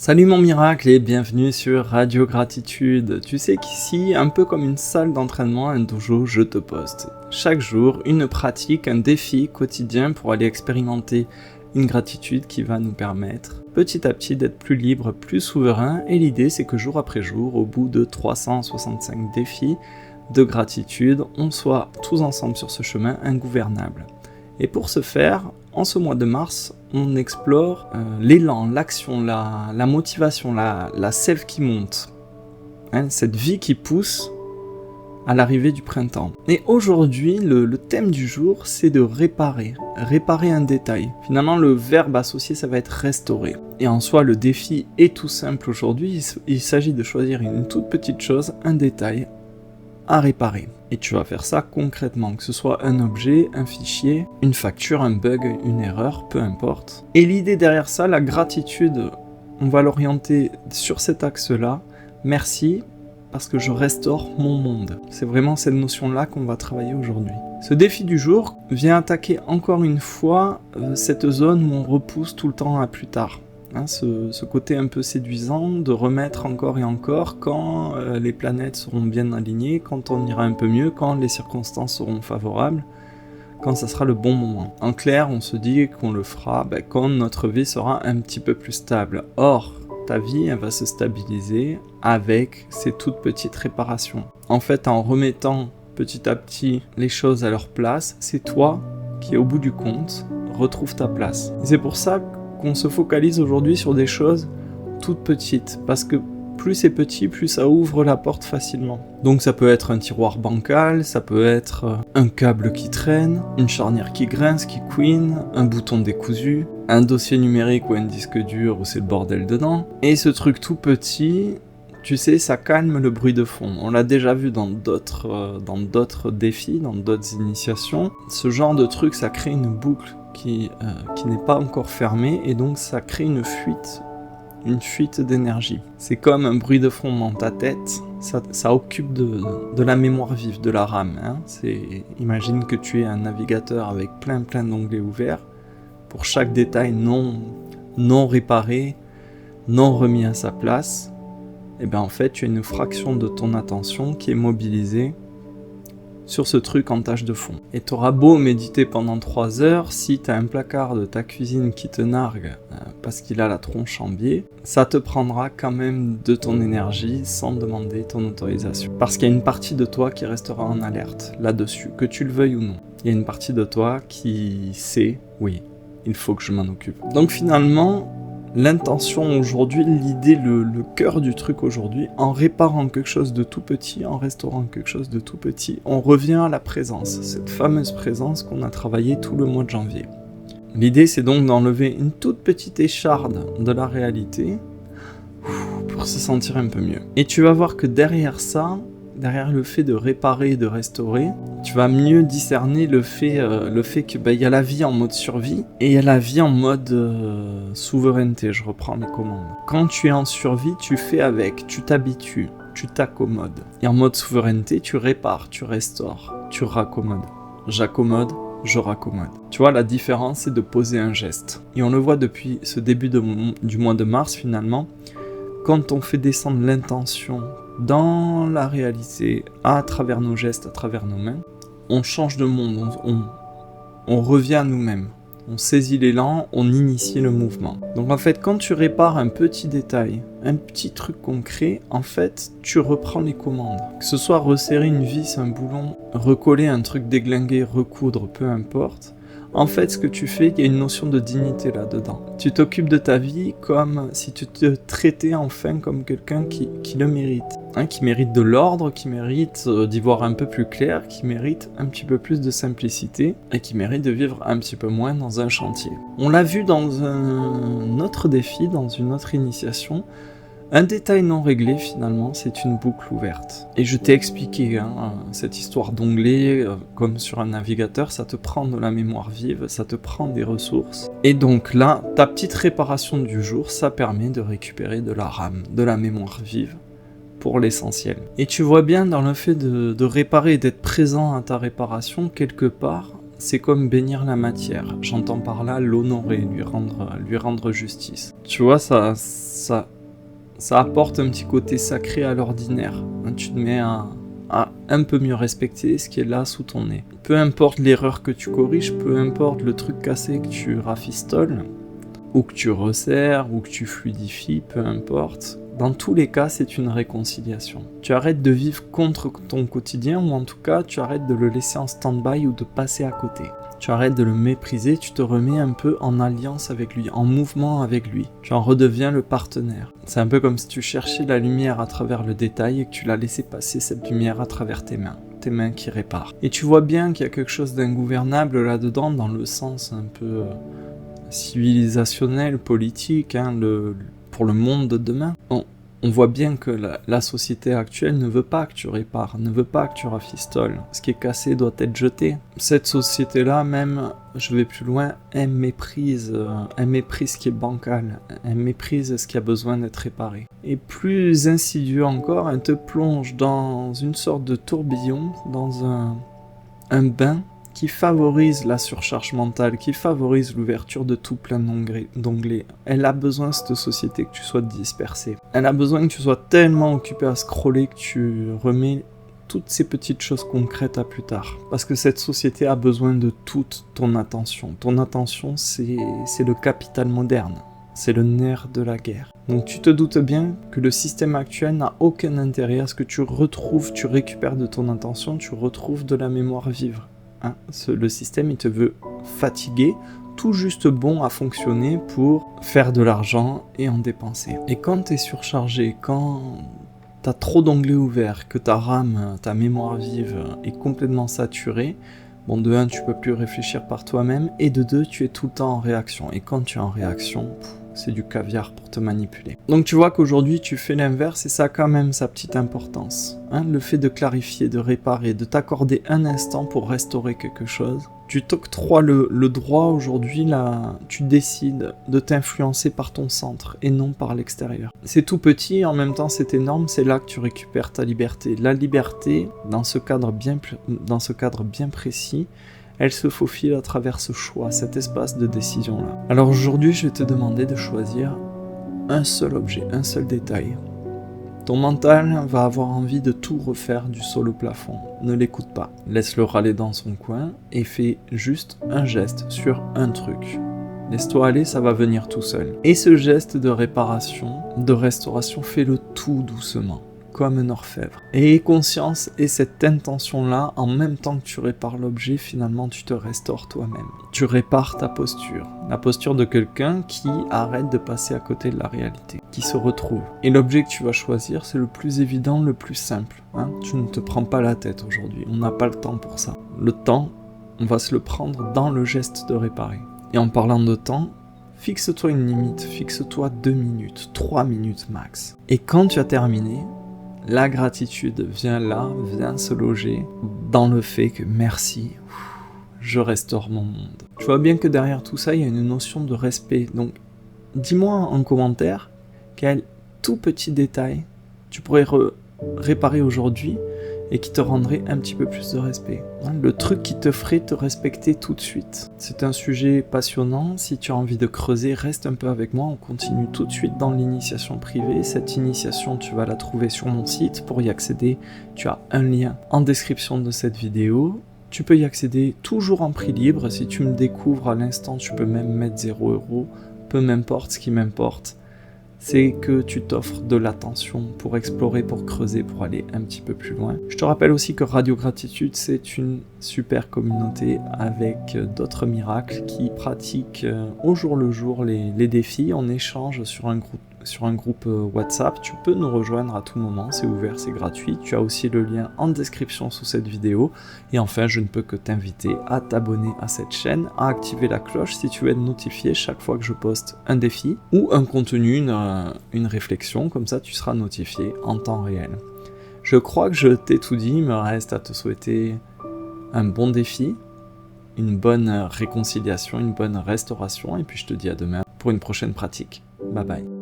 Salut mon miracle et bienvenue sur Radio Gratitude. Tu sais qu'ici, un peu comme une salle d'entraînement, un dojo, je te poste chaque jour une pratique, un défi quotidien pour aller expérimenter une gratitude qui va nous permettre petit à petit d'être plus libre, plus souverain. Et l'idée c'est que jour après jour, au bout de 365 défis de gratitude, on soit tous ensemble sur ce chemin ingouvernable. Et pour ce faire, en ce mois de mars, on explore l'élan, l'action, la motivation, la sève qui monte, cette vie qui pousse à l'arrivée du printemps. Et aujourd'hui, le thème du jour, c'est de réparer un détail. Finalement, le verbe associé, ça va être restaurer. Et en soi, le défi est tout simple aujourd'hui, il s'agit de choisir une toute petite chose, un détail, à réparer. Et tu vas faire ça concrètement, que ce soit un objet, un fichier, une facture, un bug, une erreur, peu importe. Et l'idée derrière ça, la gratitude, on va l'orienter sur cet axe-là. Merci, parce que je restaure mon monde. C'est vraiment cette notion-là qu'on va travailler aujourd'hui. Ce défi du jour vient attaquer encore une fois cette zone où on repousse tout le temps à plus tard. Ce côté un peu séduisant de remettre encore et encore quand les planètes seront bien alignées, quand on ira un peu mieux, quand les circonstances seront favorables, quand ça sera le bon moment. En clair, on se dit qu'on le fera quand notre vie sera un petit peu plus stable. Or, ta vie, elle va se stabiliser avec ces toutes petites réparations. En fait, en remettant petit à petit les choses à leur place, c'est toi qui, au bout du compte, retrouve ta place. Et c'est pour ça qu'on se focalise aujourd'hui sur des choses toutes petites, parce que plus c'est petit, plus ça ouvre la porte facilement. Donc ça peut être un tiroir bancal, ça peut être un câble qui traîne, une charnière qui grince, qui couine, un bouton décousu, un dossier numérique ou un disque dur où c'est le bordel dedans. Et ce truc tout petit, tu sais, ça calme le bruit de fond. On l'a déjà vu dans d'autres défis, dans d'autres initiations. Ce genre de truc, ça crée une boucle qui n'est pas encore fermée, et donc ça crée une fuite d'énergie. C'est comme un bruit de fond dans ta tête, ça occupe de la mémoire vive, de la RAM. Imagine que tu es un navigateur avec plein d'onglets ouverts, pour chaque détail non réparé, non remis à sa place, et bien en fait tu as une fraction de ton attention qui est mobilisée sur ce truc en tâche de fond. Et t'auras beau méditer pendant 3 heures, si t'as un placard de ta cuisine qui te nargue parce qu'il a la tronche en biais, ça te prendra quand même de ton énergie sans demander ton autorisation. Parce qu'il y a une partie de toi qui restera en alerte là-dessus, que tu le veuilles ou non. Il y a une partie de toi qui sait, oui, il faut que je m'en occupe. Donc finalement, l'intention aujourd'hui, l'idée, le cœur du truc aujourd'hui, en réparant quelque chose de tout petit, en restaurant quelque chose de tout petit, on revient à la présence, cette fameuse présence qu'on a travaillée tout le mois de janvier. L'idée, c'est donc d'enlever une toute petite écharde de la réalité pour se sentir un peu mieux. Et tu vas voir que derrière ça, derrière le fait de réparer et de restaurer, tu vas mieux discerner le fait que y a la vie en mode survie et il y a la vie en mode souveraineté. Je reprends les commandes. Quand tu es en survie, tu fais avec, tu t'habitues, tu t'accommodes. Et en mode souveraineté, tu répares, tu restaures, tu raccommodes. J'accommode, je raccommode. Tu vois, la différence, c'est de poser un geste. Et on le voit depuis ce début du mois de mars finalement, quand on fait descendre l'intention dans la réalité, à travers nos gestes, à travers nos mains, on change de monde, on revient à nous-mêmes, on saisit l'élan, on initie le mouvement. Donc en fait, quand tu répares un petit détail, un petit truc concret, en fait, tu reprends les commandes. Que ce soit resserrer une vis, un boulon, recoller un truc déglingué, recoudre, peu importe. En fait, ce que tu fais, il y a une notion de dignité là-dedans. Tu t'occupes de ta vie comme si tu te traitais enfin comme quelqu'un qui le mérite. Qui mérite de l'ordre, qui mérite d'y voir un peu plus clair, qui mérite un petit peu plus de simplicité et qui mérite de vivre un petit peu moins dans un chantier. On l'a vu dans un autre défi, dans une autre initiation. Un détail non réglé, finalement, c'est une boucle ouverte. Et je t'ai expliqué, cette histoire d'onglet, comme sur un navigateur, ça te prend de la mémoire vive, ça te prend des ressources. Et donc là, ta petite réparation du jour, ça permet de récupérer de la RAM, de la mémoire vive, pour l'essentiel. Et tu vois bien dans le fait de réparer et d'être présent à ta réparation, quelque part, c'est comme bénir la matière. J'entends par là l'honorer, lui rendre justice. Tu vois, ça apporte un petit côté sacré à l'ordinaire. Tu te mets à un peu mieux respecter ce qui est là sous ton nez. Peu importe l'erreur que tu corriges, peu importe le truc cassé que tu rafistoles, ou que tu resserres, ou que tu fluidifies, peu importe. Dans tous les cas, c'est une réconciliation. Tu arrêtes de vivre contre ton quotidien, ou en tout cas, tu arrêtes de le laisser en stand-by ou de passer à côté. Tu arrêtes de le mépriser, tu te remets un peu en alliance avec lui, en mouvement avec lui. Tu en redeviens le partenaire. C'est un peu comme si tu cherchais la lumière à travers le détail et que tu la laissais passer cette lumière à travers tes mains qui réparent. Et tu vois bien qu'il y a quelque chose d'ingouvernable là-dedans, dans le sens un peu civilisationnel, politique, pour le monde de demain. On voit bien que la société actuelle ne veut pas que tu répares, ne veut pas que tu rafistoles. Ce qui est cassé doit être jeté. Cette société-là, même, je vais plus loin, elle méprise ce qui est bancal, elle méprise ce qui a besoin d'être réparé. Et plus insidieux encore, elle te plonge dans une sorte de tourbillon, dans un bain qui favorise la surcharge mentale, qui favorise l'ouverture de tout plein d'onglets. Elle a besoin, cette société, que tu sois dispersé. Elle a besoin que tu sois tellement occupé à scroller que tu remets toutes ces petites choses concrètes à plus tard. Parce que cette société a besoin de toute ton attention. Ton attention, c'est le capital moderne. C'est le nerf de la guerre. Donc tu te doutes bien que le système actuel n'a aucun intérêt à ce que tu récupères de ton attention, tu retrouves de la mémoire vive. Le système, il te veut fatigué, tout juste bon à fonctionner pour faire de l'argent et en dépenser. Et quand tu es surchargé, quand tu as trop d'onglets ouverts, que ta RAM, ta mémoire vive est complètement saturée, bon, de 1, tu peux plus réfléchir par toi-même, et de 2, tu es tout le temps en réaction. Et quand tu es en réaction, c'est du caviar pour te manipuler. Donc tu vois qu'aujourd'hui tu fais l'inverse et ça a quand même sa petite importance. Le fait de clarifier, de réparer, de t'accorder un instant pour restaurer quelque chose. Tu t'octroies le droit aujourd'hui, là, tu décides de t'influencer par ton centre et non par l'extérieur. C'est tout petit, en même temps c'est énorme, c'est là que tu récupères ta liberté. La liberté, dans ce cadre bien précis, elle se faufile à travers ce choix, cet espace de décision-là. Alors aujourd'hui, je vais te demander de choisir un seul objet, un seul détail. Ton mental va avoir envie de tout refaire du sol au plafond. Ne l'écoute pas. Laisse-le râler dans son coin et fais juste un geste sur un truc. Laisse-toi aller, ça va venir tout seul. Et ce geste de réparation, de restauration, fais-le tout doucement, comme un orfèvre. Et aie conscience et cette intention-là, en même temps que tu répares l'objet, finalement tu te restaures toi-même. Tu répares ta posture. La posture de quelqu'un qui arrête de passer à côté de la réalité, qui se retrouve. Et l'objet que tu vas choisir, c'est le plus évident, le plus simple. Tu ne te prends pas la tête aujourd'hui, on n'a pas le temps pour ça. Le temps, on va se le prendre dans le geste de réparer. Et en parlant de temps, fixe-toi une limite, fixe-toi 2 minutes, 3 minutes max. Et quand tu as terminé, la gratitude vient se loger dans le fait que merci, je restaure mon monde. Tu vois bien que derrière tout ça, il y a une notion de respect. Donc, dis-moi en commentaire quel tout petit détail tu pourrais réparer aujourd'hui et qui te rendrait un petit peu plus de respect. Le truc qui te ferait te respecter tout de suite. C'est un sujet passionnant. Si tu as envie de creuser, reste un peu avec moi. On continue tout de suite dans l'initiation privée. Cette initiation, tu vas la trouver sur mon site. Pour y accéder, tu as un lien en description de cette vidéo. Tu peux y accéder toujours en prix libre. Si tu me découvres à l'instant, tu peux même mettre 0 €. Peu m'importe, ce qui m'importe, c'est que tu t'offres de l'attention pour explorer, pour creuser, pour aller un petit peu plus loin. Je te rappelle aussi que Radio Gratitude, c'est une super communauté avec d'autres miracles qui pratiquent au jour le jour les défis. On échange sur un groupe WhatsApp. Tu peux nous rejoindre à tout moment, c'est ouvert, c'est gratuit. Tu as aussi le lien en description sous cette vidéo. Et enfin, je ne peux que t'inviter à t'abonner à cette chaîne, à activer la cloche si tu veux être notifié chaque fois que je poste un défi ou un contenu, une réflexion. Comme ça, tu seras notifié en temps réel. Je crois que je t'ai tout dit. Il me reste à te souhaiter un bon défi, une bonne réconciliation, une bonne restauration. Et puis je te dis à demain pour une prochaine pratique. Bye bye.